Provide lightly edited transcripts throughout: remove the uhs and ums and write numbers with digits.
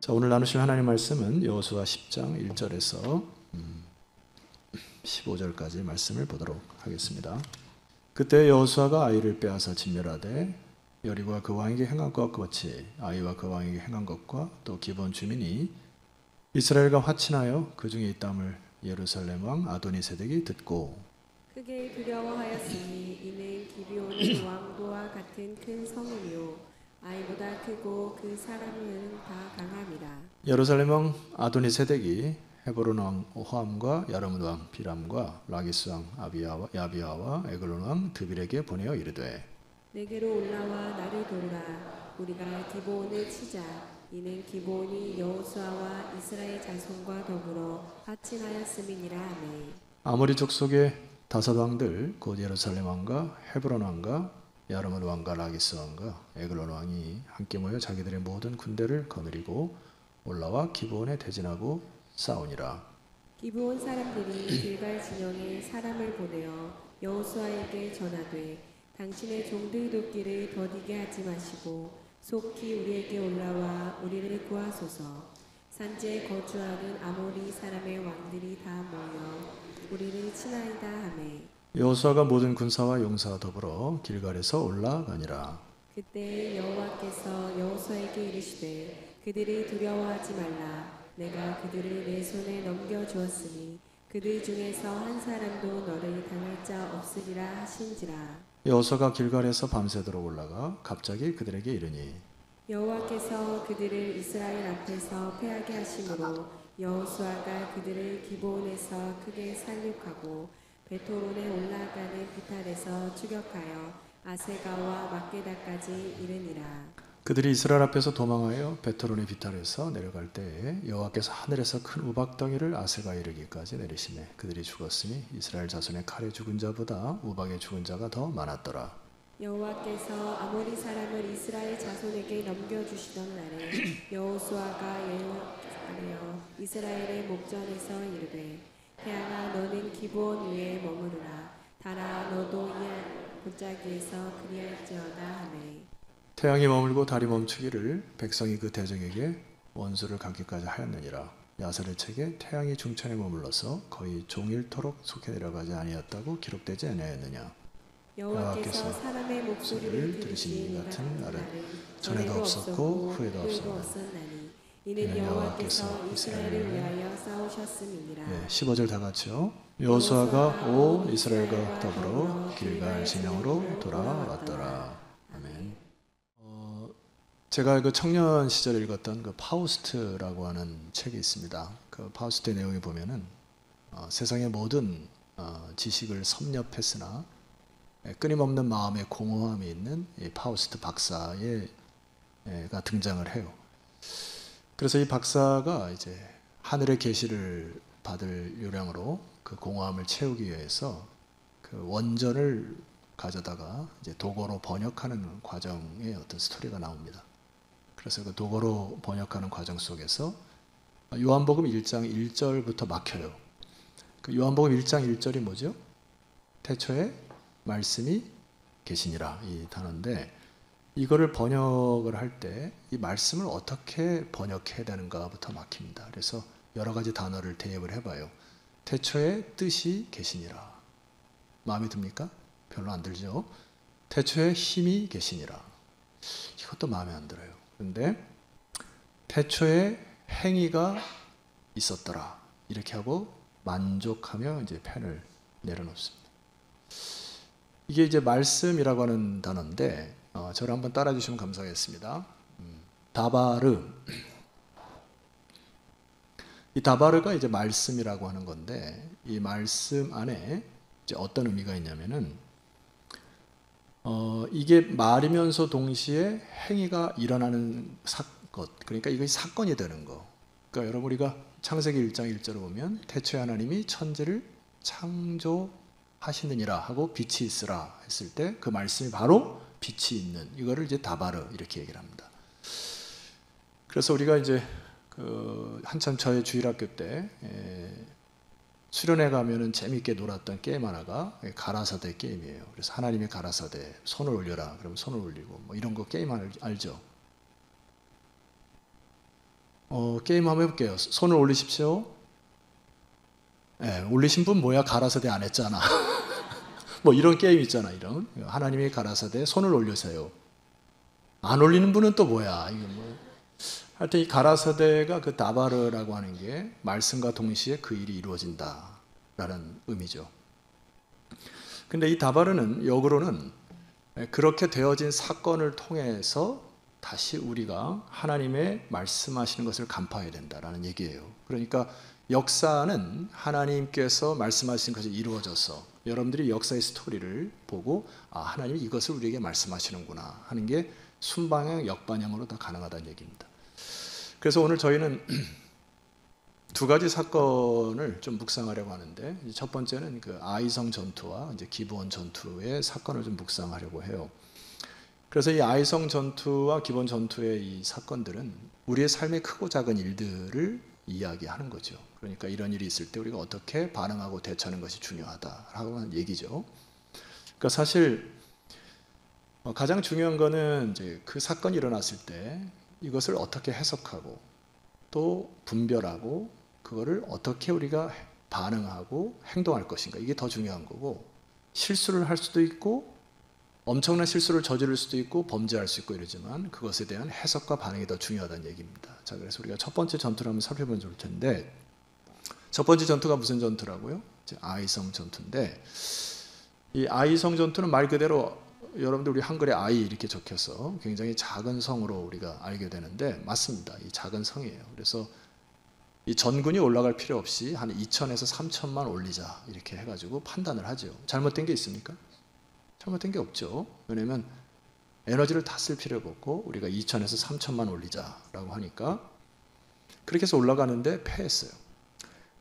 자, 오늘 나누실 하나님 말씀은 여호수아 10장 1절에서 15절까지 말씀을 보도록 하겠습니다. 그때 여호수아가 아이를 빼앗아 진멸하되 여리고와 그 왕에게 행한 것과 같이 아이와 그 왕에게 행한 것과 또 기브온 주민이 이스라엘과 화친하여 그 중에 있담을 예루살렘 왕 아도니세덱이 듣고 크게 두려워하였으니 이는 기브온의 왕도와 같은 큰 성이요 아이보다 크고 그 사람은 다 강함이라. 예루살렘 왕 아도니세덱이 헤브론 왕 호함과 야르문 왕 비람과 라기스 왕 야비아와 에글론 왕 드빌에게 보내어 이르되 내게로 올라와 나를 도우라. 우리가 기브온을 치자. 이는 기브온이 여호수아와 이스라엘 자손과 더불어 화친하였음이니라 하매. 아모리 족속의 다섯 왕들 곧 예루살렘 왕과 헤브론 왕과 야르문 왕과 라기스 왕과 에글론 왕이 함께 모여 자기들의 모든 군대를 거느리고 올라와 기브온에 대진하고 싸우니라. 기브온 사람들이 길갈 진영에 사람을 보내어 여호수아에게 전하되 당신의 종들 돕기를 더디게 하지 마시고 속히 우리에게 올라와 우리를 구하소서. 산지에 거주하는 아모리 사람의 왕들이 다 모여 우리를 치나이다 하매. 여호수아가 모든 군사와 용사와 더불어 길갈에서 올라가니라. 그때 여호와께서 여호수아에게 이르시되 그들을 두려워하지 말라. 내가 그들을 내 손에 넘겨주었으니 그들 중에서 한 사람도 너를 당할 자 없으리라 하신지라. 여호수아가 길갈에서 밤새도록 올라가 갑자기 그들에게 이르니 여호와께서 그들을 이스라엘 앞에서 패하게 하심으로 여호수아가 그들을 기브온에서 크게 살육하고 베토론에 올라가는 비탈에서 추격하여 아세가와 막게다까지 이르니라. 그들이 이스라엘 앞에서 도망하여 베토론의 비탈에서 내려갈 때에 여호와께서 하늘에서 큰 우박덩이를 아세가에 이르기까지 내리시매 그들이 죽었으니 이스라엘 자손의 칼에 죽은 자보다 우박에 죽은 자가 더 많았더라. 여호와께서 아모리 사람을 이스라엘 자손에게 넘겨주시던 날에 여호수아가 예언하여 이스라엘의 목전에서 이르되 태양아 너는 기브온 위에 머무르라. 달아 너도 이 골짜기에서 그리할지어다 하매. 태양이 머물고 달이 멈추기를 백성이 그 대적에게 원수를 갚기까지 하였느니라. 야설의 책에 태양이 중천에 머물러서 거의 종일토록 속해 내려가지 아니었다고 기록되지 아니하였느냐. 여호와께서 사람의 목소리를 들으신 이 같은 날은 전에도 없었고 후에도 없었나니 이는 여호와께서 이스라엘을 위하여 싸우셨음이니라. 15절 다 같이요. 여호수아가 온 이스라엘과 더불어 길갈 진영으로 돌아왔더라. 아멘. 제가 그 청년 시절에 읽었던 그 파우스트라고 하는 책이 있습니다. 그 파우스트의 내용에 보면은 세상의 모든 지식을 섭렵했으나 끊임없는 마음의 공허함이 있는 이 파우스트 박사가 등장을 해요. 그래서 이 박사가 이제 하늘의 계시를 받을 요량으로 그 공허함을 채우기 위해서 그 원전을 가져다가 이제 독어로 번역하는 과정의 어떤 스토리가 나옵니다. 그래서 그 독어로 번역하는 과정 속에서 요한복음 1장 1절부터 막혀요. 그 요한복음 1장 1절이 뭐죠? 태초에 말씀이 계시니라 이 단어인데 이거를 번역을 할 때 이 말씀을 어떻게 번역해야 되는가부터 막힙니다. 그래서 여러 가지 단어를 대입을 해봐요. 태초에 뜻이 계시니라. 마음에 듭니까? 별로 안 들죠? 태초에 힘이 계시니라. 이것도 마음에 안 들어요. 그런데 태초에 행위가 있었더라. 이렇게 하고 만족하며 이제 펜을 내려놓습니다. 이게 이제 말씀이라고 하는 단어인데 저를 한번 따라 주시면 감사하겠습니다. 다바르. 이 다바르가 이제 말씀이라고 하는 건데 이 말씀 안에 이제 어떤 의미가 있냐면은 이게 말이면서 동시에 행위가 일어나는 사건. 그러니까 이것이 사건이 되는 거. 그러니까 여러분 우리가 창세기 1장 1절을 보면 태초에 하나님이 천지를 창조하시느니라 하고 빛이 있으라 했을 때 그 말씀이 바로 빛이 있는 이거를 이제 다바르 이렇게 얘기를 합니다. 그래서 우리가 이제 그 한참 저의 주일학교 때 수련회 가면은 재미있게 놀았던 게임 하나가 가라사대 게임이에요. 그래서 하나님의 가라사대 손을 올려라. 그러면 손을 올리고 뭐 이런 거 게임 알죠? 게임 한번 해볼게요. 손을 올리십시오. 네, 올리신 분 뭐야? 가라사대 안 했잖아. 뭐 이런 게임 있잖아. 이런 하나님의 가라사대 손을 올리세요. 안 올리는 분은 또 뭐야? 이게 뭐 하여튼 이 가라사대가 그 다바르라고 하는 게 말씀과 동시에 그 일이 이루어진다라는 의미죠. 근데 이 다바르는 역으로는 그렇게 되어진 사건을 통해서 다시 우리가 하나님의 말씀하시는 것을 간파해야 된다라는 얘기예요. 그러니까 역사는 하나님께서 말씀하신 것이 이루어져서 여러분들이 역사의 스토리를 보고 하나님이 이것을 우리에게 말씀하시는구나 하는 게 순방향, 역방향으로 다 가능하다는 얘기입니다. 그래서 오늘 저희는 두 가지 사건을 좀 묵상하려고 하는데, 첫 번째는 그 아이성 전투와 이제 기브온 전투의 사건을 좀 묵상하려고 해요. 그래서 이 아이성 전투와 기브온 전투의 이 사건들은 우리의 삶의 크고 작은 일들을 이야기하는 거죠. 그러니까 이런 일이 있을 때 우리가 어떻게 반응하고 대처하는 것이 중요하다라고 하는 얘기죠. 그러니까 사실 가장 중요한 거는 이제 그 사건이 일어났을 때 이것을 어떻게 해석하고 또 분별하고 그거를 어떻게 우리가 반응하고 행동할 것인가, 이게 더 중요한 거고, 실수를 할 수도 있고 엄청난 실수를 저지를 수도 있고 범죄할 수 있고 이러지만 그것에 대한 해석과 반응이 더 중요하다는 얘기입니다. 자, 그래서 우리가 첫 번째 전투를 한번 살펴보면 좋을 텐데, 첫 번째 전투가 무슨 전투라고요? 아이성 전투인데, 이 아이성 전투는 말 그대로 여러분들 우리 한글에 아이 이렇게 적혀서 굉장히 작은 성으로 우리가 알게 되는데 맞습니다. 이 작은 성이에요. 그래서 이 전군이 올라갈 필요 없이 한 2천에서 3천만 올리자 이렇게 해가지고 판단을 하죠. 잘못된 게 있습니까? 잘못된 게 없죠. 왜냐하면 에너지를 다 쓸 필요가 없고 우리가 2천에서 3천만 올리자라고 하니까 그렇게 해서 올라가는데 패했어요.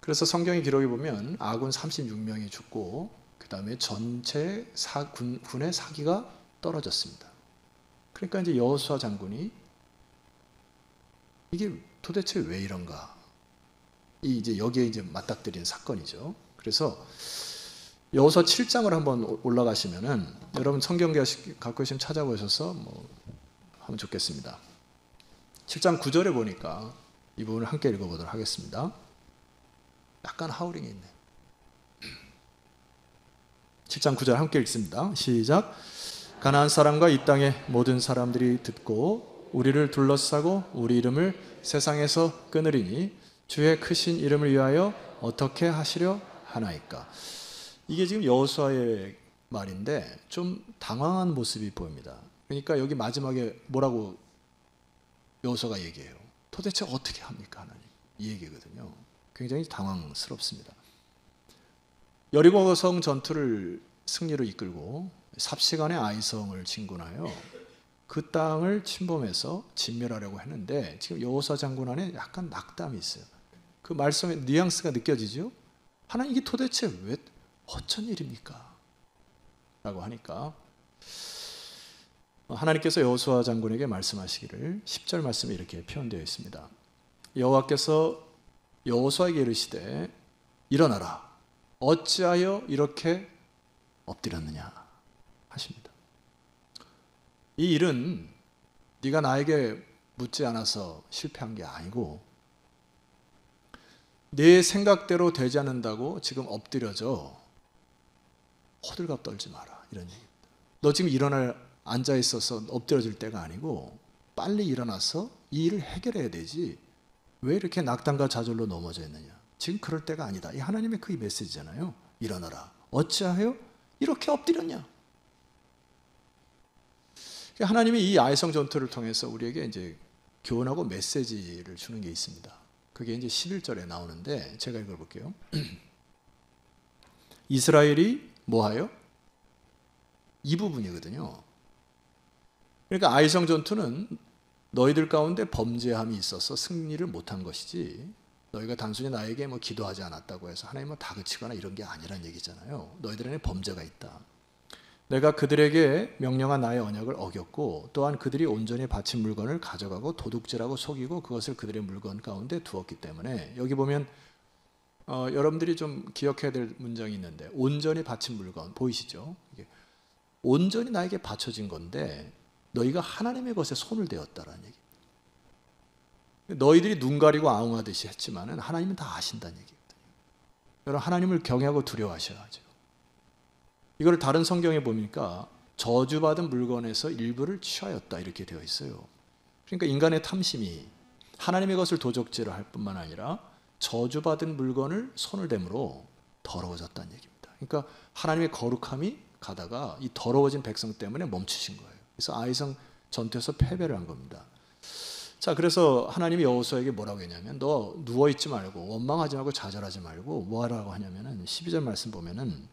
그래서 성경의 기록에 보면 아군 36명이 죽고 그 다음에 전체 군의 사기가 떨어졌습니다. 그러니까 이제 여호수아 장군이 이게 도대체 왜 이런가? 이제 여기에 이제 맞닥뜨린 사건이죠. 그래서 여호수아 7장을 한번 올라가시면은 여러분 성경 갖고 계시면 찾아보셔서 뭐 하면 좋겠습니다. 7장 9절에 보니까 이 부분을 함께 읽어보도록 하겠습니다. 약간 하우링이 있네. 7장 9절 함께 읽습니다. 시작. 가나안 사람과 이 땅의 모든 사람들이 듣고 우리를 둘러싸고 우리 이름을 세상에서 끊으리니 주의 크신 이름을 위하여 어떻게 하시려 하나이까. 이게 지금 여호수아의 말인데 좀 당황한 모습이 보입니다. 그러니까 여기 마지막에 뭐라고 여호수아가 얘기해요. 도대체 어떻게 합니까 하나님? 이 얘기거든요. 굉장히 당황스럽습니다. 여리고성 전투를 승리로 이끌고 삽시간에 아이성을 진군하여 그 땅을 침범해서 진멸하려고 했는데 지금 여호수아 장군 안에 약간 낙담이 있어요. 그 말씀의 뉘앙스가 느껴지죠? 하나님 이게 도대체 왜 어쩐 일입니까? 라고 하니까 하나님께서 여호수아 장군에게 말씀하시기를 10절 말씀에 이렇게 표현되어 있습니다. 여호와께서 여호수아에게 이르시되 일어나라. 어찌하여 이렇게 엎드렸느냐 하십니다. 이 일은 네가 나에게 묻지 않아서 실패한 게 아니고 내 생각대로 되지 않는다고 지금 엎드려져 호들갑 떨지 마라 이런 얘기입니다. 너 지금 앉아 있어서 엎드려질 때가 아니고 빨리 일어나서 이 일을 해결해야 되지 왜 이렇게 낙담과 좌절로 넘어져 있느냐. 지금 그럴 때가 아니다. 이 하나님의 그 메시지잖아요. 일어나라. 어찌하여 이렇게 엎드렸냐. 하나님이 이 아이성 전투를 통해서 우리에게 이제 교훈하고 메시지를 주는 게 있습니다. 그게 이제 11절에 나오는데 제가 읽어볼게요. 이스라엘이 뭐하여? 이 부분이거든요. 그러니까 아이성 전투는 너희들 가운데 범죄함이 있어서 승리를 못한 것이지 너희가 단순히 나에게 뭐 기도하지 않았다고 해서 하나님 뭐 다그치거나 이런 게 아니란 얘기잖아요. 너희들 안에 범죄가 있다. 내가 그들에게 명령한 나의 언약을 어겼고 또한 그들이 온전히 바친 물건을 가져가고 도둑질하고 속이고 그것을 그들의 물건 가운데 두었기 때문에 여기 보면 여러분들이 좀 기억해야 될 문장이 있는데 온전히 바친 물건 보이시죠? 이게 온전히 나에게 바쳐진 건데 너희가 하나님의 것에 손을 대었다라는 얘기. 너희들이 눈 가리고 아웅하듯이 했지만은 하나님은 다 아신다는 얘기거든요. 여러분, 하나님을 경외하고 두려워하셔야죠. 이걸 다른 성경에 보니까 저주받은 물건에서 일부를 취하였다 이렇게 되어 있어요. 그러니까 인간의 탐심이 하나님의 것을 도적질을 할 뿐만 아니라 저주받은 물건을 손을 댐으로 더러워졌다는 얘기입니다. 그러니까 하나님의 거룩함이 가다가 이 더러워진 백성 때문에 멈추신 거예요. 그래서 아이성 전투에서 패배를 한 겁니다. 자, 그래서 하나님이 여호수아에게 뭐라고 했냐면 너 누워있지 말고 원망하지 말고 좌절하지 말고 뭐 하라고 하냐면은 12절 말씀 보면은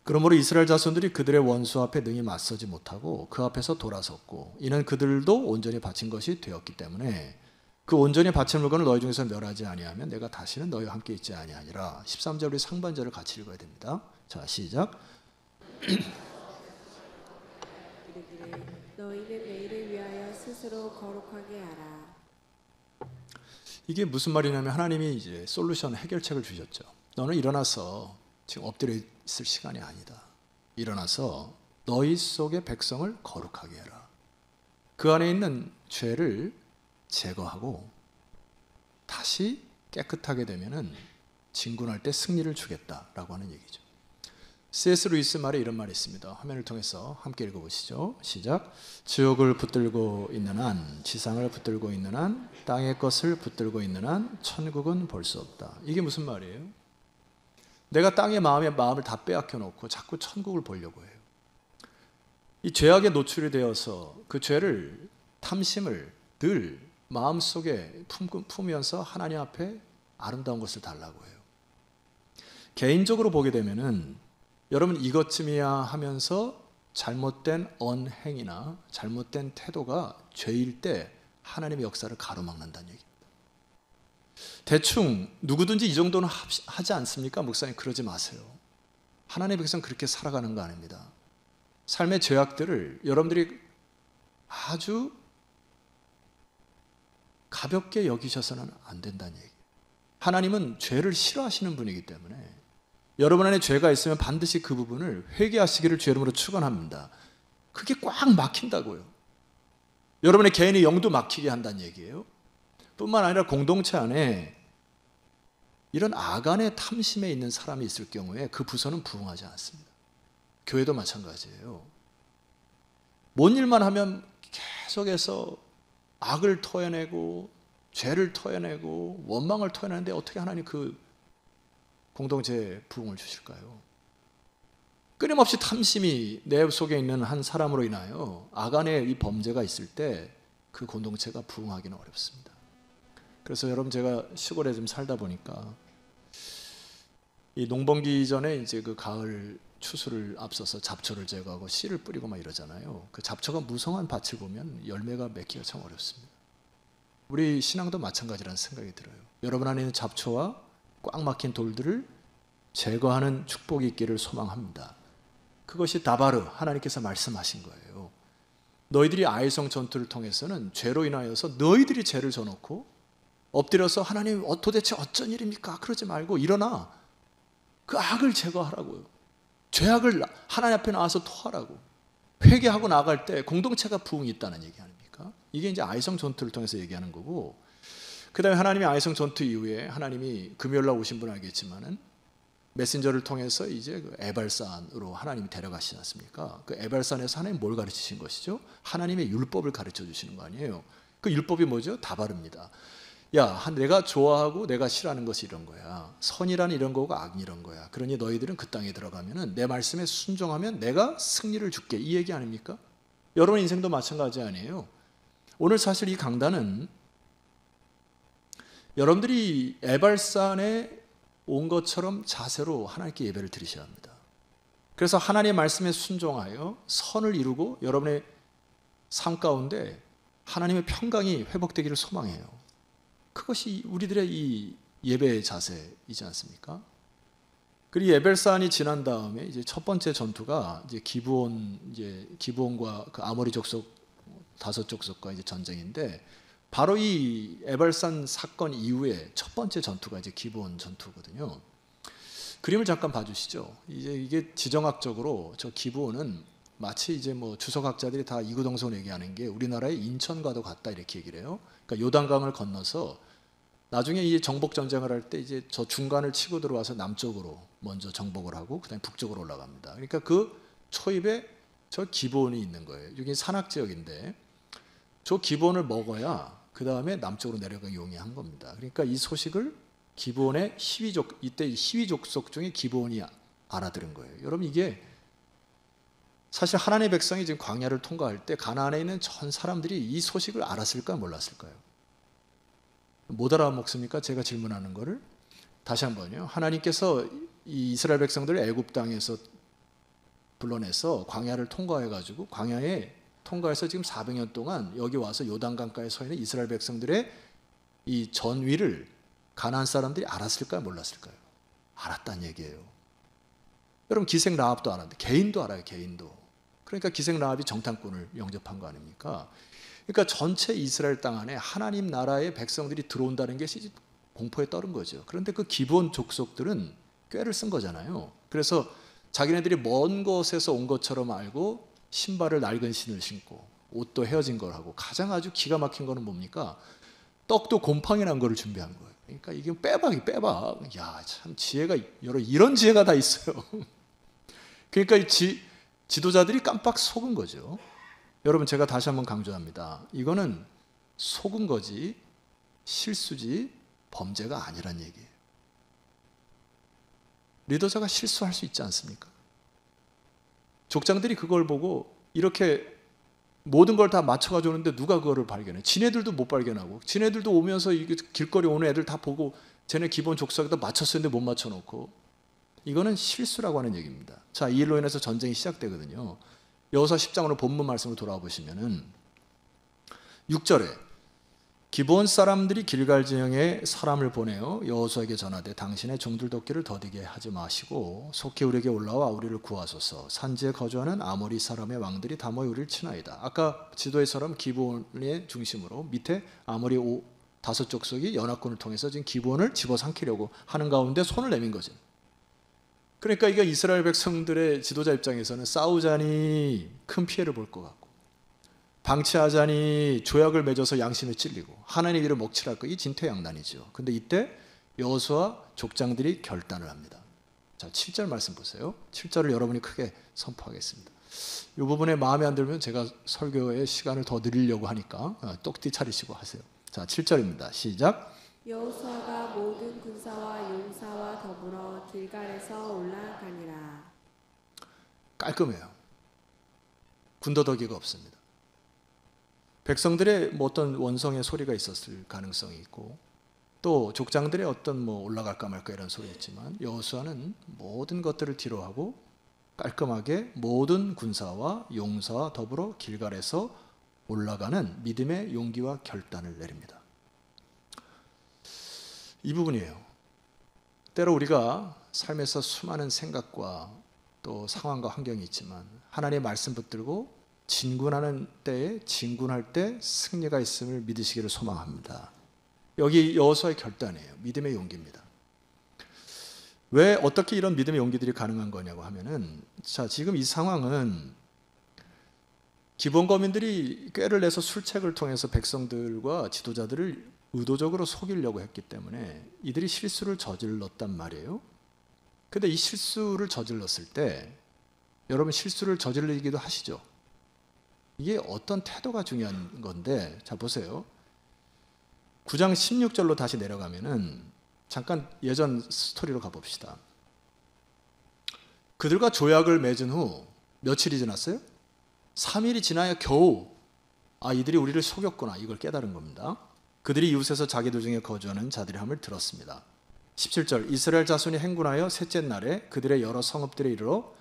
그러므로 이스라엘 자손들이 그들의 원수 앞에 능히 맞서지 못하고 그 앞에서 돌아섰고 이는 그들도 온전히 바친 것이 되었기 때문에 그 온전히 바친 물건을 너희 중에서 멸하지 아니하면 내가 다시는 너희와 함께 있지 아니하니라. 13절 우리 상반절을 같이 읽어야 됩니다. 자, 시작. 이르기를 너희는 내일을 위하여 스스로 거룩하게 하라. 이게 무슨 말이냐면 하나님이 이제 솔루션 해결책을 주셨죠. 너는 일어나서 지금 엎드려 있을 시간이 아니다. 일어나서 너희 속의 백성을 거룩하게 해라. 그 안에 있는 죄를 제거하고 다시 깨끗하게 되면은 진군할 때 승리를 주겠다라고 하는 얘기죠. C.S. 루이스 말에 이런 말이 있습니다. 화면을 통해서 함께 읽어보시죠. 시작. 지옥을 붙들고 있는 한, 지상을 붙들고 있는 한, 땅의 것을 붙들고 있는 한 천국은 볼 수 없다. 이게 무슨 말이에요? 내가 땅의 마음을 다 빼앗겨 놓고 자꾸 천국을 보려고 해요. 이 죄악에 노출이 되어서 그 죄를, 탐심을 늘 마음속에 품으면서 하나님 앞에 아름다운 것을 달라고 해요. 개인적으로 보게 되면은 여러분 이것쯤이야 하면서 잘못된 언행이나 잘못된 태도가 죄일 때 하나님의 역사를 가로막는다는 얘기입니다. 대충 누구든지 이 정도는 하지 않습니까? 목사님 그러지 마세요. 하나님의 백성 그렇게 살아가는 거 아닙니다. 삶의 죄악들을 여러분들이 아주 가볍게 여기셔서는 안 된다는 얘기예요. 하나님은 죄를 싫어하시는 분이기 때문에 여러분 안에 죄가 있으면 반드시 그 부분을 회개하시기를 주 이름으로 축원합니다. 그게 꽉 막힌다고요. 여러분의 개인의 영도 막히게 한다는 얘기예요. 뿐만 아니라 공동체 안에 이런 악안의 탐심에 있는 사람이 있을 경우에 그 부서는 부흥하지 않습니다. 교회도 마찬가지예요. 뭔 일만 하면 계속해서 악을 토해내고 죄를 토해내고 원망을 토해내는데 어떻게 하나님 그 공동체에 부흥을 주실까요? 끊임없이 탐심이 내 속에 있는 한 사람으로 인하여 악안의 이 범죄가 있을 때 그 공동체가 부흥하기는 어렵습니다. 그래서 여러분 제가 시골에 좀 살다 보니까 이 농번기 전에 이제 그 가을 추수를 앞서서 잡초를 제거하고 씨를 뿌리고 막 이러잖아요. 그 잡초가 무성한 밭을 보면 열매가 맺기가 참 어렵습니다. 우리 신앙도 마찬가지라는 생각이 들어요. 여러분 안에 있는 잡초와 꽉 막힌 돌들을 제거하는 축복이 있기를 소망합니다. 그것이 다바르 하나님께서 말씀하신 거예요. 너희들이 아이성 전투를 통해서는 죄로 인하여서 너희들이 죄를 져놓고 엎드려서 하나님 도대체 어쩐 일입니까? 그러지 말고 일어나 그 악을 제거하라고요. 죄악을 하나님 앞에 나와서 토하라고. 회개하고 나갈 때 공동체가 부흥이 있다는 얘기 아닙니까? 이게 이제 아이성 전투를 통해서 얘기하는 거고, 그 다음에 하나님이 아이성 전투 이후에 하나님이 금요일날 오신 분 알겠지만은 메신저를 통해서 이제 그 에발산으로 하나님이 데려가시지 않습니까? 그 에발산에서 하나님 뭘 가르치신 것이죠? 하나님의 율법을 가르쳐 주시는 거 아니에요? 그 율법이 뭐죠? 다바릅니다. 야, 내가 좋아하고 내가 싫어하는 것이 이런 거야. 선이란 이런 거고 악이 이런 거야. 그러니 너희들은 그 땅에 들어가면은 내 말씀에 순종하면 내가 승리를 줄게. 이 얘기 아닙니까? 여러분 인생도 마찬가지 아니에요? 오늘 사실 이 강단은 여러분들이 에발산에 온 것처럼 자세로 하나님께 예배를 드리셔야 합니다. 그래서 하나님의 말씀에 순종하여 선을 이루고 여러분의 삶 가운데 하나님의 평강이 회복되기를 소망해요. 그것이 우리들의 이 예배의 자세이지 않습니까? 그리고 에벨산이 지난 다음에 이제 첫 번째 전투가 이제 기브온과 그 아모리 족속 5족속과 이제 전쟁인데, 바로 이 에발산 사건 이후에 첫 번째 전투가 이제 기브온 전투거든요. 그림을 잠깐 봐주시죠. 이제 이게 지정학적으로 저 기브온은 마치 이제 뭐 주석학자들이 다 이구동성을 얘기하는 게 우리나라의 인천과도 같다 이렇게 얘기를 해요. 그러니까 요단강을 건너서 나중에 이 정복 전쟁을 할 때 이제 저 중간을 치고 들어와서 남쪽으로 먼저 정복을 하고 그다음에 북쪽으로 올라갑니다. 그러니까 그 초입에 저 기본이 있는 거예요. 여기 산악 지역인데 저 기본을 먹어야 그 다음에 남쪽으로 내려가기 용이한 겁니다. 그러니까 이 소식을 기본의 희위족, 이때 희위족속 중에 기본이 알아들은 거예요. 여러분 이게 사실 하나님의 백성이 지금 광야를 통과할 때 가나안에 있는 전 사람들이 이 소식을 알았을까요, 몰랐을까요? 못 알아먹습니까? 제가 질문하는 거를 다시 한번요. 하나님께서 이 이스라엘 백성들을 애굽 땅에서 불러내서 광야를 통과해 가지고 광야에 통과해서 지금 400년 동안 여기 와서 요단강가에 서 있는 이스라엘 백성들의 이 전위를 가나안 사람들이 알았을까요, 몰랐을까요? 알았다는 얘기예요. 여러분 기생 라합도 알았는데 개인도 알아요, 개인도. 그러니까 기생 라합이 정탐꾼을 영접한 거 아닙니까? 그러니까 전체 이스라엘 땅 안에 하나님 나라의 백성들이 들어온다는 게 공포에 떨은 거죠. 그런데 그 기본 족속들은 꾀를 쓴 거잖아요. 그래서 자기네들이 먼 곳에서 온 것처럼 알고 신발을 낡은 신을 신고 옷도 헤어진 걸 하고 가장 아주 기가 막힌 거는 뭡니까? 떡도 곰팡이 난 거를 준비한 거예요. 그러니까 이게 빼박이 빼박. 야, 참 지혜가 이런 지혜가 다 있어요. 그러니까 이 지도자들이 깜빡 속은 거죠. 여러분 제가 다시 한번 강조합니다. 이거는 속은 거지 실수지 범죄가 아니란 얘기예요. 리더자가 실수할 수 있지 않습니까? 족장들이 그걸 보고 이렇게 모든 걸 다 맞춰가지고 오는데 누가 그거를 발견해? 지네들도 못 발견하고 지네들도 오면서 이게 길거리 오는 애들 다 보고 쟤네 기본 족속에다 맞췄었는데 못 맞춰놓고 이거는 실수라고 하는 얘기입니다. 자, 이 일로 인해서 전쟁이 시작되거든요. 여호수아 10장으로 본문 말씀을 돌아와 보시면은 6절에 기브온 사람들이 길갈 지형에 사람을 보내어 여호수아에게 전하되 당신의 종들 돕기를 더디게 하지 마시고 속히 우리에게 올라와 우리를 구하소서. 산지에 거주하는 아모리 사람의 왕들이 다 모여 우리를 치나이다. 아까 지도에처럼 기브온의 중심으로 밑에 아모리 5족속이 연합군을 통해서 지금 기브온을 집어삼키려고 하는 가운데 손을 내민 거죠. 그러니까 이게 이스라엘 백성들의 지도자 입장에서는 싸우자니 큰 피해를 볼 것 같고 방치하자니 조약을 맺어서 양심에 찔리고 하나님 일을 먹칠할 거 이 진퇴양난이죠. 근데 이때 여호수아 족장들이 결단을 합니다. 자, 7절 말씀 보세요. 7절을 여러분이 크게 선포하겠습니다. 이 부분에 마음에 안 들면 제가 설교의 시간을 더 늘리려고 하니까 똑띠 차리시고 하세요. 자, 7절입니다. 시작. 여호수아가 모든 군사와 용사와 더불어 길갈에서 올라가니라. 깔끔해요. 군더더기가 없습니다. 백성들의 뭐 어떤 원성의 소리가 있었을 가능성이 있고 또 족장들의 어떤 뭐 올라갈까 말까 이런 소리 있지만 여호수아는 모든 것들을 뒤로하고 깔끔하게 모든 군사와 용사와 더불어 길갈에서 올라가는 믿음의 용기와 결단을 내립니다. 이 부분이에요. 때로 우리가 삶에서 수많은 생각과 또 상황과 환경이 있지만 하나님의 말씀 붙들고 진군하는 때에 진군할 때 승리가 있음을 믿으시기를 소망합니다. 여기 여호수아의 결단이에요. 믿음의 용기입니다. 왜 어떻게 이런 믿음의 용기들이 가능한 거냐고 하면은 자, 지금 이 상황은 기본 거민들이 꾀를 내서 술책을 통해서 백성들과 지도자들을 의도적으로 속이려고 했기 때문에 이들이 실수를 저질렀단 말이에요. 근데 이 실수를 저질렀을 때 여러분 실수를 저질리기도 하시죠? 이게 어떤 태도가 중요한 건데 자 보세요. 9장 16절로 다시 내려가면은 잠깐 예전 스토리로 가봅시다. 그들과 조약을 맺은 후 며칠이 지났어요? 3일이 지나야 겨우 이들이 우리를 속였구나 이걸 깨달은 겁니다. 그들이 이웃에서 자기들 중에 거주하는 자들의 함을 들었습니다. 17절 이스라엘 자손이 행군하여 셋째 날에 그들의 여러 성읍들에 이르러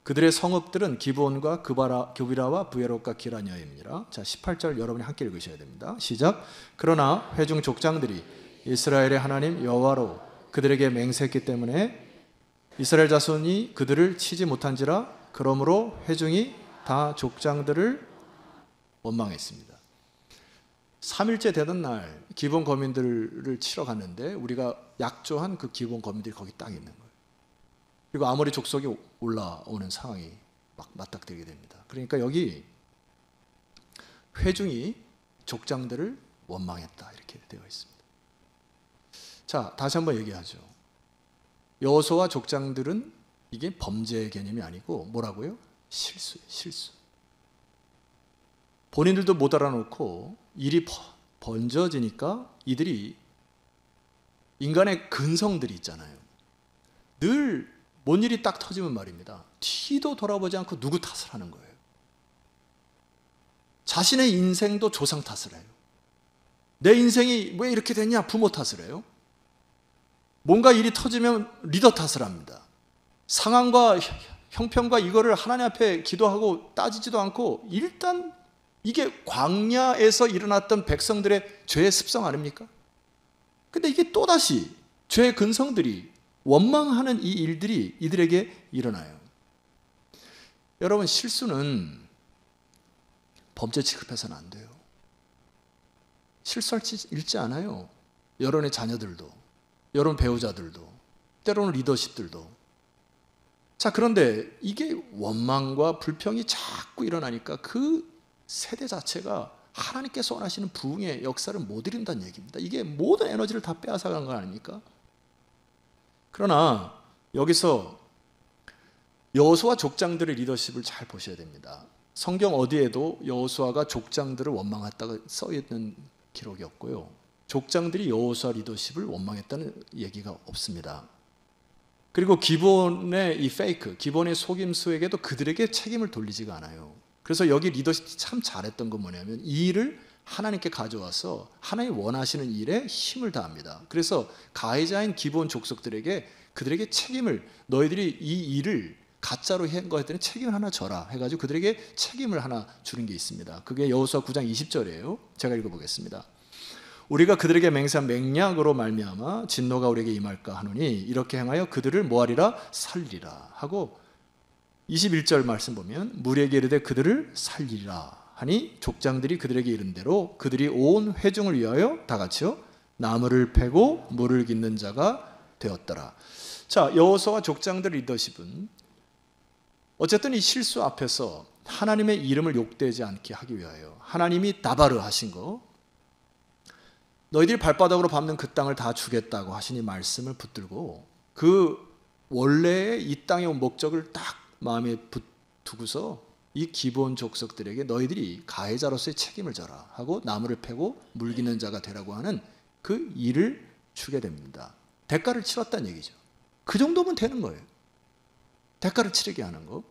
그들의 성읍들은 기브온과 교비라와 부에롯과 기라녀입니다. 자, 18절 여러분이 함께 읽으셔야 됩니다. 시작. 그러나 회중 족장들이 이스라엘의 하나님 여호와로 그들에게 맹세했기 때문에 이스라엘 자손이 그들을 치지 못한지라 그러므로 회중이 다 족장들을 원망했습니다. 3일째 되던 날 기브온 거민들을 치러 갔는데 우리가 약조한 그 기브온 거민들이 거기 딱 있는 거예요. 그리고 아모리 족속이 올라오는 상황이 막 맞닥뜨리게 됩니다. 그러니까 여기 회중이 족장들을 원망했다 이렇게 되어 있습니다. 자, 다시 한번 얘기하죠. 여호수아와 족장들은 이게 범죄의 개념이 아니고 뭐라고요? 실수예요, 실수. 본인들도 못 알아놓고 일이 번져지니까 이들이 인간의 근성들이 있잖아요. 늘 뭔 일이 딱 터지면 말입니다. 뒤도 돌아보지 않고 누구 탓을 하는 거예요. 자신의 인생도 조상 탓을 해요. 내 인생이 왜 이렇게 됐냐? 부모 탓을 해요. 뭔가 일이 터지면 리더 탓을 합니다. 상황과 형편과 이거를 하나님 앞에 기도하고 따지지도 않고 일단 이게 광야에서 일어났던 백성들의 죄의 습성 아닙니까? 근데 이게 또다시 죄의 근성들이 원망하는 이 일들이 이들에게 일어나요. 여러분, 실수는 범죄 취급해서는 안 돼요. 실수할 지 잃지 않아요. 여러분의 자녀들도, 여러분 배우자들도, 때로는 리더십들도. 자, 그런데 이게 원망과 불평이 자꾸 일어나니까 그 세대 자체가 하나님께서 원하시는 부흥의 역사를 못 이룬다는 얘기입니다. 이게 모든 에너지를 다 빼앗아간 거 아닙니까? 그러나 여기서 여호수아 족장들의 리더십을 잘 보셔야 됩니다. 성경 어디에도 여호수아가 족장들을 원망했다고 써있는 기록이 없고요. 족장들이 여호수아 리더십을 원망했다는 얘기가 없습니다. 그리고 기본의 이 페이크, 기본의 속임수에게도 그들에게 책임을 돌리지가 않아요. 그래서 여기 리더십이 참 잘했던 건 뭐냐면 이 일을 하나님께 가져와서 하나님이 원하시는 일에 힘을 다합니다. 그래서 가해자인 기본 족속들에게 그들에게 책임을, 너희들이 이 일을 가짜로 한 거에 대한 책임을 하나 져라 해가지고 그들에게 책임을 하나 주는 게 있습니다. 그게 여호수아 9장 20절이에요. 제가 읽어보겠습니다. 우리가 그들에게 맹세한 맹약으로 말미암아 진노가 우리에게 임할까 하노니 이렇게 행하여 그들을 뭐하리라? 살리리라 하고 21절 말씀 보면 무리에게 이르되 그들을 살리리라 하니 족장들이 그들에게 이른 대로 그들이 온 회중을 위하여 다 같이요 나무를 패고 물을 깃는 자가 되었더라. 자, 여호수아와 족장들의 리더십은 어쨌든 이 실수 앞에서 하나님의 이름을 욕되지 않게 하기 위하여 하나님이 다바르 하신 거, 너희들이 발바닥으로 밟는 그 땅을 다 주겠다고 하시니 말씀을 붙들고 그 원래의 이 땅에 온 목적을 딱 마음에 두고서 이 기본 족속들에게 너희들이 가해자로서의 책임을 져라 하고 나무를 패고 물기는 자가 되라고 하는 그 일을 주게 됩니다. 대가를 치렀다는 얘기죠. 그 정도면 되는 거예요. 대가를 치르게 하는 거.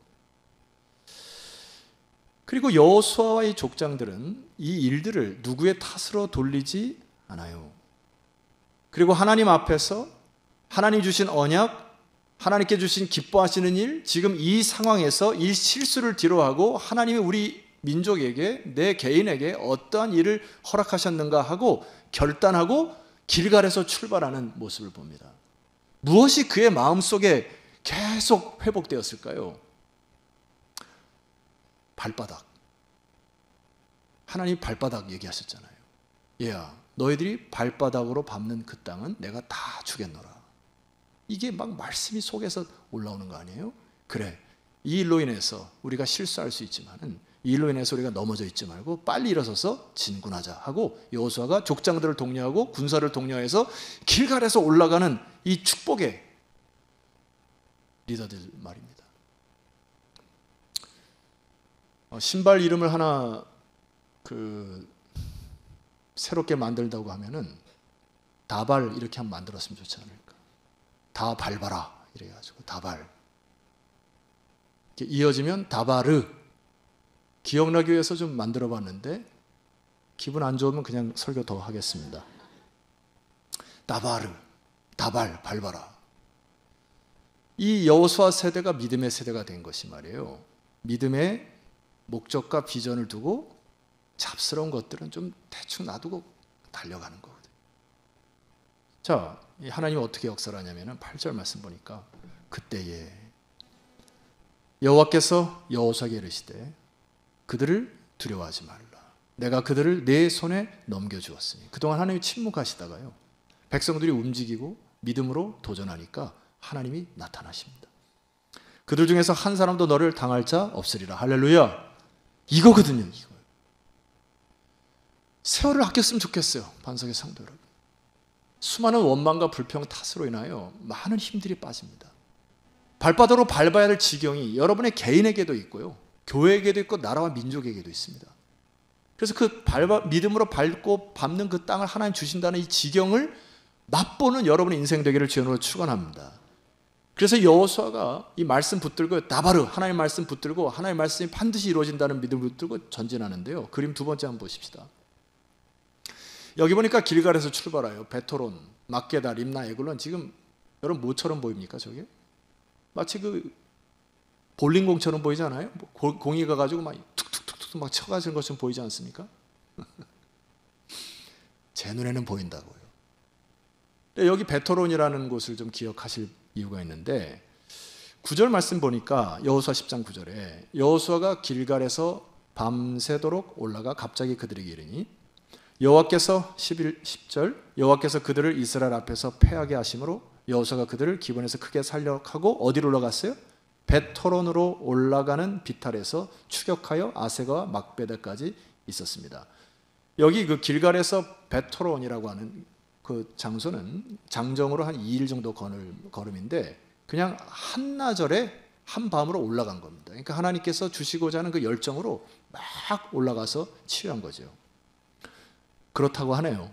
그리고 여호수아와 이 족장들은 이 일들을 누구의 탓으로 돌리지 않아요. 그리고 하나님 앞에서 하나님 주신 언약, 하나님께 주신 기뻐하시는 일, 지금 이 상황에서 이 실수를 뒤로하고 하나님이 우리 민족에게, 내 개인에게 어떠한 일을 허락하셨는가 하고 결단하고 길갈에서 출발하는 모습을 봅니다. 무엇이 그의 마음속에 계속 회복되었을까요? 발바닥. 하나님 발바닥 얘기하셨잖아요. 얘야, 너희들이 발바닥으로 밟는 그 땅은 내가 다 주겠노라. 이게 막 말씀이 속에서 올라오는 거 아니에요? 그래, 이 일로 인해서 우리가 실수할 수 있지만은 이 일로 인해서 우리가 넘어져 있지 말고 빨리 일어서서 진군하자 하고 여호수아가 족장들을 독려하고 군사를 독려해서 길갈에서 올라가는 이 축복의 리더들 말입니다. 신발 이름을 하나 새롭게 만들다고 하면은 다발 이렇게 한번 만들었으면 좋지 않을까? 다 밟아라 이래가지고 다발. 이렇게 이어지면 다바르. 기억나기 위해서 좀 만들어봤는데 기분 안 좋으면 그냥 설교 더 하겠습니다. 다바르, 다발, 밟아라. 이 여호수아 세대가 믿음의 세대가 된 것이 말이에요. 믿음의 목적과 비전을 두고 잡스러운 것들은 좀 대충 놔두고 달려가는 거거든요. 자, 하나님이 어떻게 역사를 하냐면 8절 말씀 보니까 그때에 여호와께서 여호수아에게 이르시되 그들을 두려워하지 말라. 내가 그들을 내 손에 넘겨주었으니. 그동안 하나님이 침묵하시다가요 백성들이 움직이고 믿음으로 도전하니까 하나님이 나타나십니다. 그들 중에서 한 사람도 너를 당할 자 없으리라. 할렐루야. 이거거든요. 이거. 세월을 아꼈으면 좋겠어요. 반석의 성도 여러분. 수많은 원망과 불평 탓으로 인하여 많은 힘들이 빠집니다. 발바닥으로 밟아야 될 지경이 여러분의 개인에게도 있고요. 교회에게도 있고 나라와 민족에게도 있습니다. 그래서 그 믿음으로 밟고 밟는 그 땅을 하나님 주신다는 이 지경을 맛보는 여러분의 인생 되기를 주연으로 축원합니다. 그래서 여호수아가 이 말씀 붙들고 나바르 하나님 말씀 붙들고 하나님 말씀이 반드시 이루어진다는 믿음을 붙들고 전진하는데요. 그림 두 번째 한번 보십시다. 여기 보니까 길갈에서 출발해요. 베토론, 막게다, 림나, 에글론. 지금 여러분 뭐처럼 보입니까? 저게 마치 그 볼링공처럼 보이지 않아요? 공이 가가지고 막 툭툭툭툭 막 쳐가지는 것처럼 보이지 않습니까? 제 눈에는 보인다고요. 여기 베토론이라는 곳을 좀 기억하실 이유가 있는데 9절 말씀 보니까 여호수아 10장 9절에 여호수아가 길갈에서 밤새도록 올라가 갑자기 그들에게 이르니 여호와께서 10절 여호와께서 그들을 이스라엘 앞에서 패하게 하심으로 여호수아가 그들을 기본에서 크게 살려하고 어디로 올라갔어요? 베토론으로 올라가는 비탈에서 추격하여 아세가와 막베다까지 있었습니다. 여기 그 길갈에서 베토론이라고 하는 그 장소는 장정으로 한 2일 정도 걸음인데 그냥 한나절에 한밤으로 올라간 겁니다. 그러니까 하나님께서 주시고자 하는 그 열정으로 막 올라가서 치유한 거죠. 그렇다고 하네요.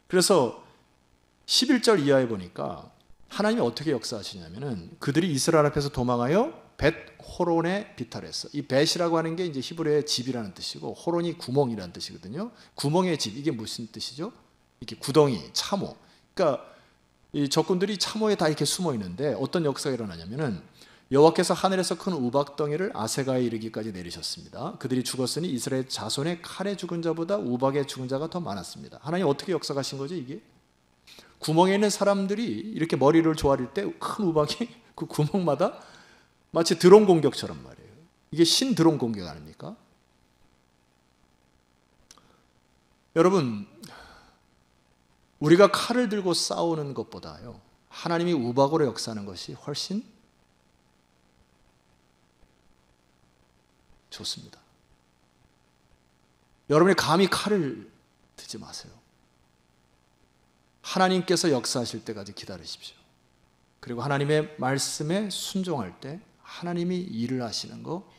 그래서 11절 이하에 보니까 하나님이 어떻게 역사하시냐면은 그들이 이스라엘 앞에서 도망하여 벳호론의 비탈했어. 이 벳이라고 하는 게 이제 히브리어의 집이라는 뜻이고 호론이 구멍이라는 뜻이거든요. 구멍의 집 이게 무슨 뜻이죠? 이렇게 구덩이, 참호. 그러니까 이 적군들이 참호에 다 이렇게 숨어 있는데 어떤 역사가 일어나냐면은 여호와께서 하늘에서 큰 우박덩이를 아세가에 이르기까지 내리셨습니다. 그들이 죽었으니 이스라엘 자손의 칼에 죽은 자보다 우박에 죽은 자가 더 많았습니다. 하나님 어떻게 역사하신 거죠 이게? 구멍에 있는 사람들이 이렇게 머리를 조아릴 때 큰 우박이 그 구멍마다 마치 드론 공격처럼 말이에요. 이게 신 드론 공격 아닙니까? 여러분 우리가 칼을 들고 싸우는 것보다요 하나님이 우박으로 역사하는 것이 훨씬 좋습니다. 여러분이 감히 칼을 들지 마세요. 하나님께서 역사하실 때까지 기다리십시오. 그리고 하나님의 말씀에 순종할 때 하나님이 일을 하시는 거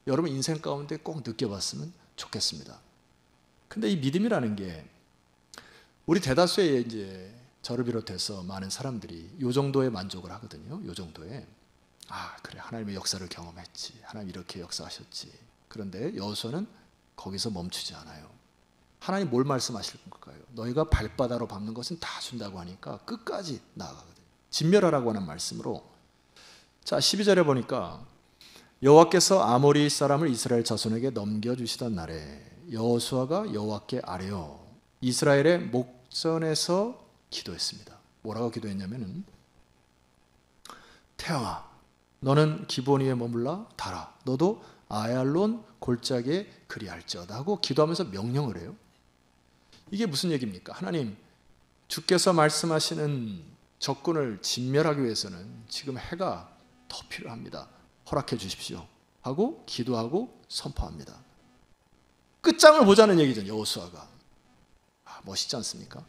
여러분 인생 가운데 꼭 느껴봤으면 좋겠습니다. 근데 이 믿음이라는 게 우리 대다수의 이제 저를 비롯해서 많은 사람들이 이 정도의 만족을 하거든요. 이 정도에 그래 하나님의 역사를 경험했지. 하나님 이렇게 역사하셨지. 그런데 여호수아는 거기서 멈추지 않아요. 하나님 뭘 말씀하실 걸까요? 너희가 발바닥으로 밟는 것은 다 준다고 하니까 끝까지 나아가거든요. 진멸하라고 하는 말씀으로 자 12절에 보니까 여호와께서 아모리 사람을 이스라엘 자손에게 넘겨주시던 날에 여호수아가 여호와께 아뢰어 이스라엘의 목전에서 기도했습니다. 뭐라고 기도했냐면은 태양아 너는 기본 위에 머물라 달아 너도 아얄론 골짜기에 그리할지어다 하고 기도하면서 명령을 해요. 이게 무슨 얘기입니까? 하나님 주께서 말씀하시는 적군을 진멸하기 위해서는 지금 해가 더 필요합니다. 허락해 주십시오 하고 기도하고 선포합니다. 끝장을 보자는 얘기죠. 여호수아가 멋있지 않습니까?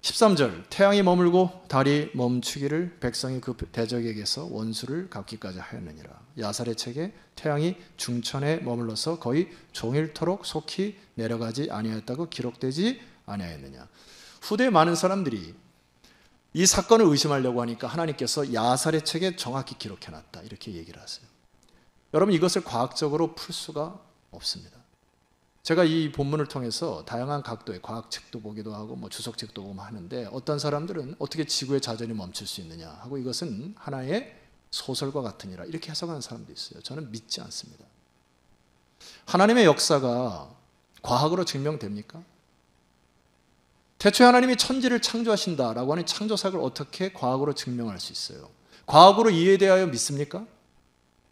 13절 태양이 머물고 달이 멈추기를 백성이 그 대적에게서 원수를 갚기까지 하였느니라. 야살의 책에 태양이 중천에 머물러서 거의 종일토록 속히 내려가지 아니하였다고 기록되지 아니하였느냐. 후대에 많은 사람들이 이 사건을 의심하려고 하니까 하나님께서 야살의 책에 정확히 기록해놨다 이렇게 얘기를 하세요. 여러분 이것을 과학적으로 풀 수가 없습니다. 제가 이 본문을 통해서 다양한 각도의 과학책도 보기도 하고 주석책도 보고 하는데 어떤 사람들은 어떻게 지구의 자전이 멈출 수 있느냐 하고 이것은 하나의 소설과 같으니라 이렇게 해석하는 사람도 있어요. 저는 믿지 않습니다. 하나님의 역사가 과학으로 증명됩니까? 태초에 하나님이 천지를 창조하신다라고 하는 창조사를 어떻게 과학으로 증명할 수 있어요? 과학으로 이해되어 믿습니까?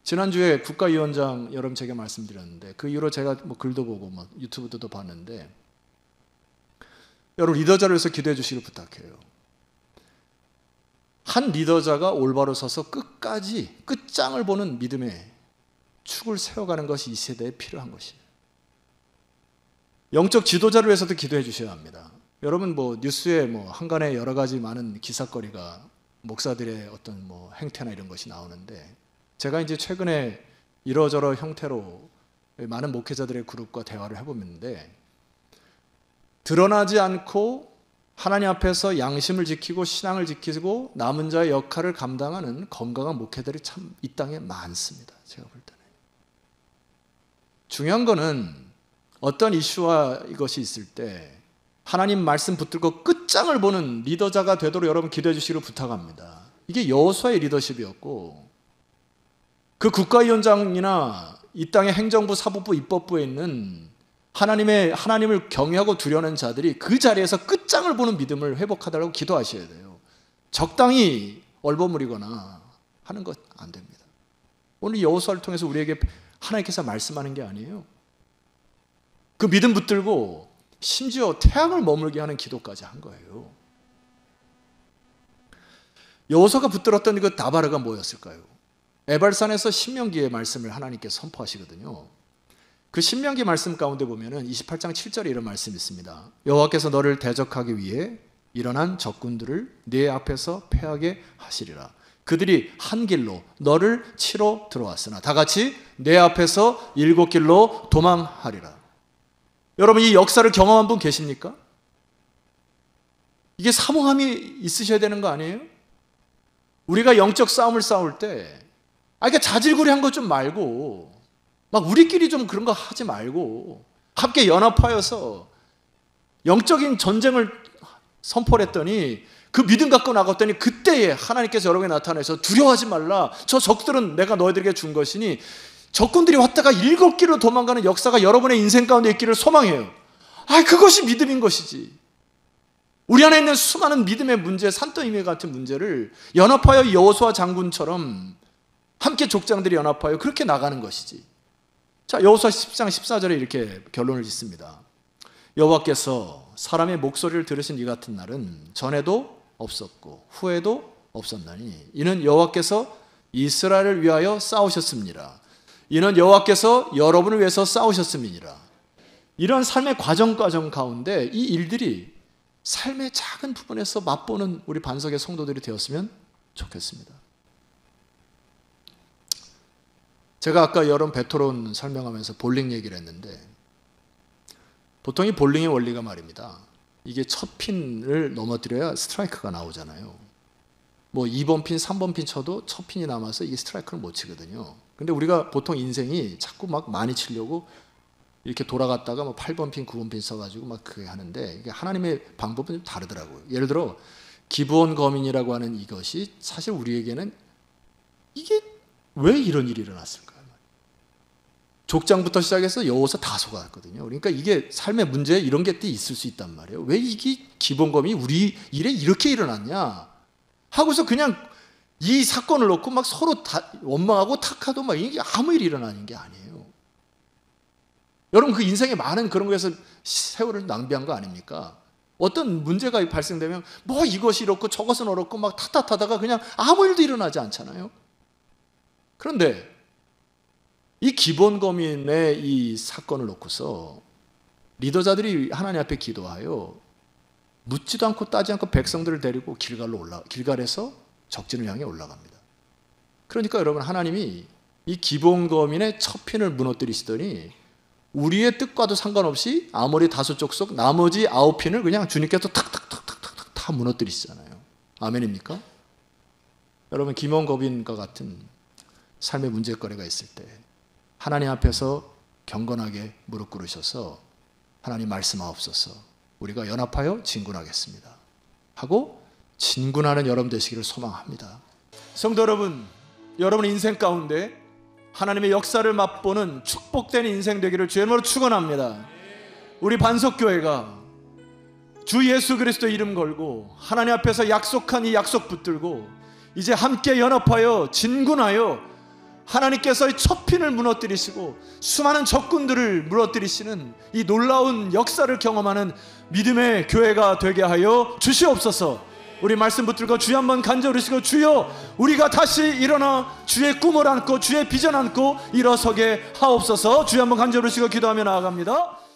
지난주에 국가위원장 여러분 제가 말씀드렸는데 그 이후로 제가 글도 보고 유튜브도 봤는데 여러분 리더자를 위해서 기도해 주시길 부탁해요. 한 리더자가 올바로 서서 끝까지 끝장을 보는 믿음의 축을 세워가는 것이 이 세대에 필요한 것이에요. 영적 지도자를 위해서도 기도해 주셔야 합니다. 여러분 뉴스에 한간에 여러 가지 많은 기사거리가 목사들의 어떤 행태나 이런 것이 나오는데, 제가 이제 최근에 이러저러 형태로 많은 목회자들의 그룹과 대화를 해보는데, 드러나지 않고 하나님 앞에서 양심을 지키고 신앙을 지키고 남은 자의 역할을 감당하는 건강한 목회들이 참 이 땅에 많습니다. 제가 볼 때는. 중요한 거는 어떤 이슈와 이것이 있을 때 하나님 말씀 붙들고 끝장을 보는 리더자가 되도록 여러분 기도해 주시기를 부탁합니다. 이게 여호수아의 리더십이었고, 그 국가위원장이나 이 땅의 행정부, 사법부, 입법부에 있는 하나님을 경외하고 두려워하는 자들이 그 자리에서 끝장을 보는 믿음을 회복하달라고 기도하셔야 돼요. 적당히 얼버무리거나 하는 것 안 됩니다. 오늘 여호수아를 통해서 우리에게 하나님께서 말씀하는 게 아니에요. 그 믿음 붙들고 심지어 태양을 머물게 하는 기도까지 한 거예요. 여호수아가 붙들었던 그 다바르가 뭐였을까요? 에발산에서 신명기의 말씀을 하나님께 선포하시거든요. 그 신명기 말씀 가운데 보면은 28장 7절에 이런 말씀이 있습니다. 여호와께서 너를 대적하기 위해 일어난 적군들을 네 앞에서 패하게 하시리라. 그들이 한 길로 너를 치러 들어왔으나 다 같이 내 앞에서 7길로 도망하리라. 여러분, 이 역사를 경험한 분 계십니까? 이게 사모함이 있으셔야 되는 거 아니에요? 우리가 영적 싸움을 싸울 때 이렇게 자질구레한 거 좀 말고, 막 우리끼리 좀 그런 거 하지 말고 함께 연합하여서 영적인 전쟁을 선포를 했더니, 그 믿음 갖고 나갔더니 그때에 하나님께서 여러분에게 나타나서 두려워하지 말라, 저 적들은 내가 너희들에게 준 것이니, 적군들이 왔다가 7길로 도망가는 역사가 여러분의 인생 가운데 있기를 소망해요. 그것이 믿음인 것이지. 우리 안에 있는 수많은 믿음의 문제, 산더미 같은 문제를 연합하여 여호수아 장군처럼 함께 족장들이 연합하여 그렇게 나가는 것이지. 자, 여호수아 10장 14절에 이렇게 결론을 짓습니다. 여호와께서 사람의 목소리를 들으신 이 같은 날은 전에도 없었고 후에도 없었나니 이는 여호와께서 이스라엘을 위하여 싸우셨습니다. 이는 여호와께서 여러분을 위해서 싸우셨음이니라. 이런 삶의 과정 가운데 이 일들이 삶의 작은 부분에서 맛보는 우리 반석의 성도들이 되었으면 좋겠습니다. 제가 아까 여러분 베토론 설명하면서 볼링 얘기를 했는데, 보통 이 볼링의 원리가 말입니다. 이게 첫 핀을 넘어뜨려야 스트라이크가 나오잖아요. 2번 핀, 3번 핀 쳐도 첫 핀이 남아서 이게 스트라이크를 못 치거든요. 근데 우리가 보통 인생이 자꾸 막 많이 치려고 이렇게 돌아갔다가 8번 핀, 9번 핀 써가지고 막 그게 하는데, 이게 하나님의 방법은 좀 다르더라고요. 예를 들어 기브온 거민이라고 하는 이것이 사실 우리에게는 이게 왜 이런 일이 일어났을까요? 족장부터 시작해서 여호수아 다 속았거든요. 그러니까 이게 삶의 문제에 이런 게 있을 수 있단 말이에요. 왜 이게 기본검이 우리 일에 이렇게 일어났냐 하고서 그냥 이 사건을 놓고 막 서로 다 원망하고 탁하도 막 이게 아무 일이 일어나는 게 아니에요. 여러분, 그 인생에 많은 그런 거에서 세월을 낭비한 거 아닙니까? 어떤 문제가 발생되면 이것이 이렇고 저것은 어렵고 막 탓하다가 그냥 아무 일도 일어나지 않잖아요. 그런데 이 기본검인의 이 사건을 놓고서 리더자들이 하나님 앞에 기도하여 묻지도 않고 따지 않고 백성들을 데리고 길갈에서 적진을 향해 올라갑니다. 그러니까 여러분, 하나님이 이 기본검인의 첫 핀을 무너뜨리시더니 우리의 뜻과도 상관없이 아모리 다섯 족속 나머지 9핀을 그냥 주님께서 탁탁탁탁탁 다 무너뜨리시잖아요. 아멘입니까? 여러분, 기본검인과 같은 삶의 문제거리가 있을 때 하나님 앞에서 경건하게 무릎 꿇으셔서 하나님 말씀하옵소서, 우리가 연합하여 진군하겠습니다 하고 진군하는 여러분 되시기를 소망합니다. 성도 여러분, 여러분의 인생 가운데 하나님의 역사를 맛보는 축복된 인생 되기를 주의 이름으로 축원합니다. 우리 반석교회가 주 예수 그리스도 이름 걸고 하나님 앞에서 약속한 이 약속 붙들고 이제 함께 연합하여 진군하여 하나님께서 첫 핀을 무너뜨리시고 수많은 적군들을 무너뜨리시는 이 놀라운 역사를 경험하는 믿음의 교회가 되게 하여 주시옵소서. 우리 말씀 붙들고 주여 한번 간절히 쓰고 주여 우리가 다시 일어나 주의 꿈을 안고 주의 비전 안고 일어서게 하옵소서. 주여 한번 간절히 쓰고 기도하며 나아갑니다.